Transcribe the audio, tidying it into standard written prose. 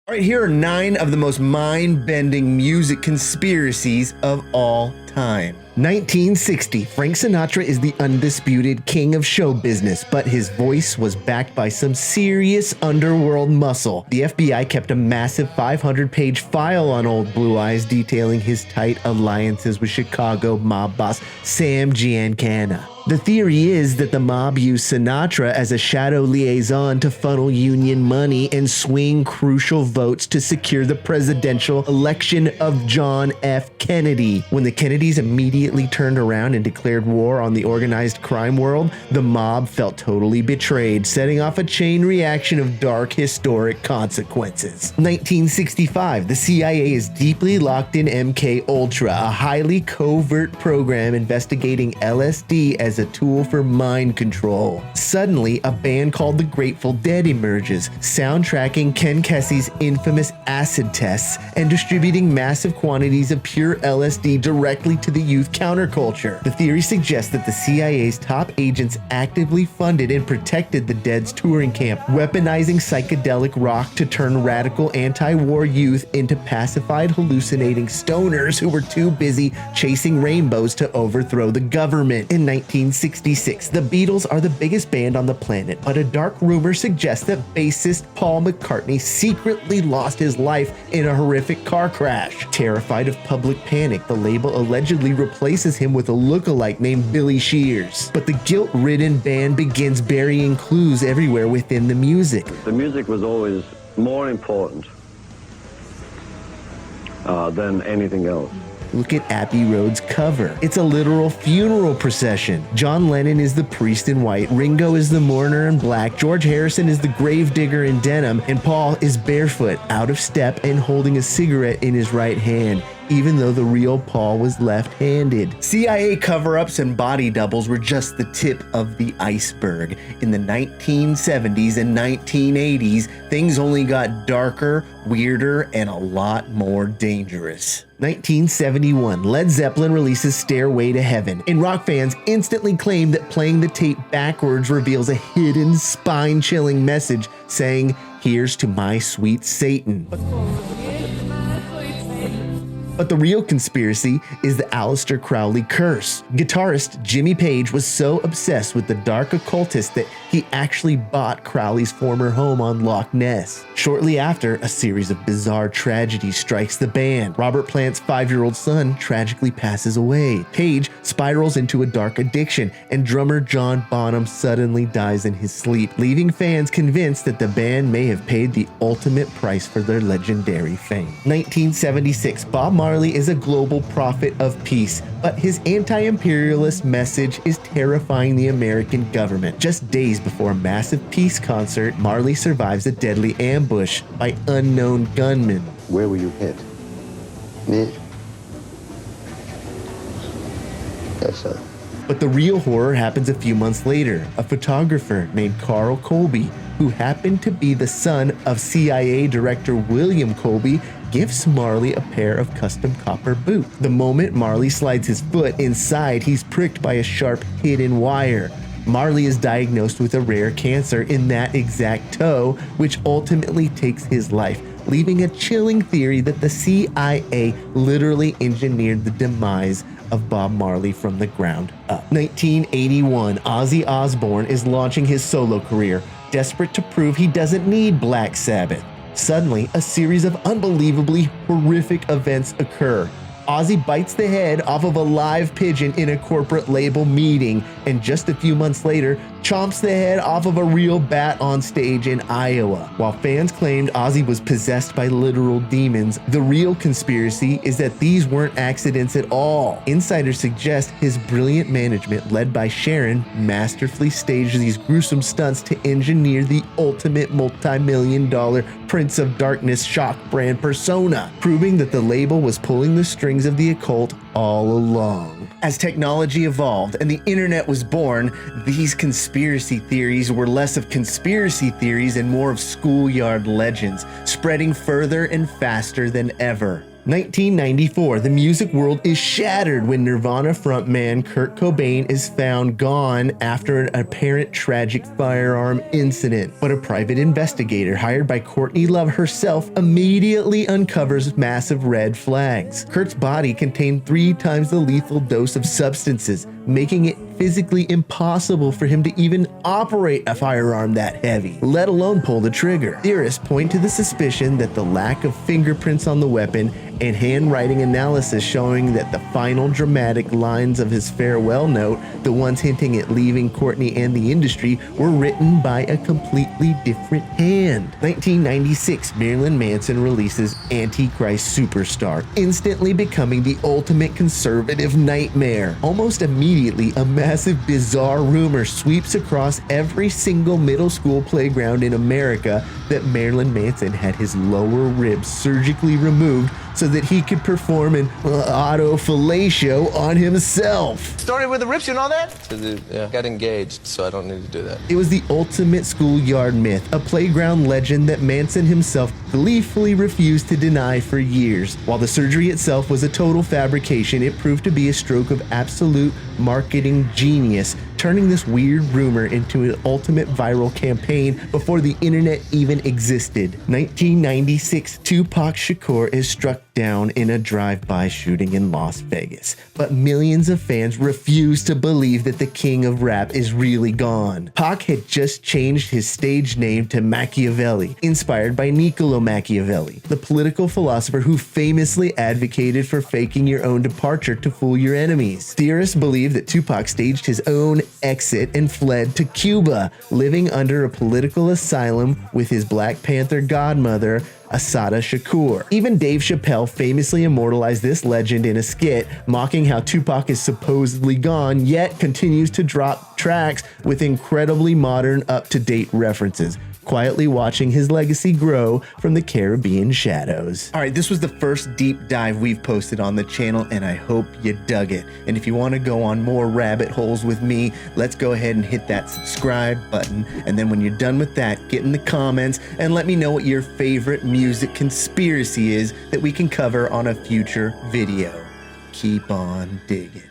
All right, here are 9 of the most mind-bending music conspiracies of all time. 1960, Frank Sinatra is the undisputed king of show business, but his voice was backed by some serious underworld muscle. The FBI kept a massive 500-page file on old Blue Eyes detailing his tight alliances with Chicago mob boss Sam Giancana. The theory is that the mob used Sinatra as a shadow liaison to funnel union money and swing crucial votes to secure the presidential election of John F. Kennedy. When the Kennedys immediately turned around and declared war on the organized crime world, the mob felt totally betrayed, setting off a chain reaction of dark historic consequences. 1965, the CIA is deeply locked in MK Ultra, a highly covert program investigating LSD as a tool for mind control. Suddenly, a band called the Grateful Dead emerges, soundtracking Ken Kesey's infamous acid tests and distributing massive quantities of pure LSD directly to the youth counterculture. The theory suggests that the CIA's top agents actively funded and protected the Dead's touring camp, weaponizing psychedelic rock to turn radical anti-war youth into pacified hallucinating stoners who were too busy chasing rainbows to overthrow the government. In 1966, the Beatles are the biggest band on the planet, but a dark rumor suggests that bassist Paul McCartney secretly lost his life in a horrific car crash. Terrified of public panic, the label allegedly replaces him with a lookalike named Billy Shears. But the guilt-ridden band begins burying clues everywhere within the music. The music was always more important than anything else. Look at Abbey Road's cover. It's a literal funeral procession. John Lennon is the priest in white, Ringo is the mourner in black, George Harrison is the gravedigger in denim, and Paul is barefoot, out of step, and holding a cigarette in his right hand, even though the real Paul was left-handed. CIA cover-ups and body doubles were just the tip of the iceberg. In the 1970s and 1980s, things only got darker, weirder, and a lot more dangerous. 1971, Led Zeppelin releases Stairway to Heaven, and rock fans instantly claim that playing the tape backwards reveals a hidden, spine-chilling message saying, "Here's to my sweet Satan." But the real conspiracy is the Aleister Crowley curse. Guitarist Jimmy Page was so obsessed with the dark occultist that he actually bought Crowley's former home on Loch Ness. Shortly after, a series of bizarre tragedies strikes the band. Robert Plant's 5-year-old son tragically passes away. Page spirals into a dark addiction, and drummer John Bonham suddenly dies in his sleep, leaving fans convinced that the band may have paid the ultimate price for their legendary fame. 1976, Bob Marley is a global prophet of peace, but his anti-imperialist message is terrifying the American government. Just days before a massive peace concert, Marley survives a deadly ambush by unknown gunmen. Where were you hit? Me? Yes, sir. But the real horror happens a few months later. A photographer named Carl Colby, who happened to be the son of CIA Director William Colby, gifts Marley a pair of custom copper boots. The moment Marley slides his foot inside, he's pricked by a sharp hidden wire. Marley is diagnosed with a rare cancer in that exact toe, which ultimately takes his life, leaving a chilling theory that the CIA literally engineered the demise of Bob Marley from the ground up. 1981, Ozzy Osbourne is launching his solo career, desperate to prove he doesn't need Black Sabbath. Suddenly, a series of unbelievably horrific events occur. Ozzy bites the head off of a live pigeon in a corporate label meeting, and just a few months later, chomps the head off of a real bat on stage in Iowa. While fans claimed Ozzy was possessed by literal demons, the real conspiracy is that these weren't accidents at all. Insiders suggest his brilliant management, led by Sharon, masterfully staged these gruesome stunts to engineer the ultimate multi-million-dollar Prince of Darkness shock brand persona, proving that the label was pulling the strings of the occult all along. As technology evolved and the internet was born, these conspiracy theories were less of conspiracy theories and more of schoolyard legends, spreading further and faster than ever. 1994, the music world is shattered when Nirvana frontman Kurt Cobain is found gone after an apparent tragic firearm incident. But a private investigator hired by Courtney Love herself immediately uncovers massive red flags. Kurt's body contained 3 times the lethal dose of substances, making it physically impossible for him to even operate a firearm that heavy, let alone pull the trigger. Theorists point to the suspicion that the lack of fingerprints on the weapon and handwriting analysis showing that the final dramatic lines of his farewell note, the ones hinting at leaving Courtney and the industry, were written by a completely different hand. 1996, Marilyn Manson releases Antichrist Superstar, instantly becoming the ultimate conservative nightmare. Almost immediately, a massive bizarre rumor sweeps across every single middle school playground in America that Marilyn Manson had his lower ribs surgically removed so that he could perform an autofellatio on himself. Started with the rips and all that? Yeah, got engaged, so I don't need to do that. It was the ultimate schoolyard myth, a playground legend that Manson himself gleefully refused to deny for years. While the surgery itself was a total fabrication, it proved to be a stroke of absolute marketing genius, turning this weird rumor into an ultimate viral campaign before the internet even existed. 1996, Tupac Shakur is struck down in a drive-by shooting in Las Vegas, but millions of fans refuse to believe that the king of rap is really gone. Pac had just changed his stage name to Machiavelli, inspired by Niccolo Machiavelli, the political philosopher who famously advocated for faking your own departure to fool your enemies. Theorists believe that Tupac staged his own exit and fled to Cuba, living under a political asylum with his Black Panther godmother, Assata Shakur. Even Dave Chappelle famously immortalized this legend in a skit, mocking how Tupac is supposedly gone, yet continues to drop tracks with incredibly modern, up-to-date references, quietly watching his legacy grow from the Caribbean shadows. All right, this was the first deep dive we've posted on the channel, and I hope you dug it. And if you want to go on more rabbit holes with me, let's go ahead and hit that subscribe button. And then when you're done with that, get in the comments and let me know what your favorite music conspiracy is that we can cover on a future video. Keep on digging.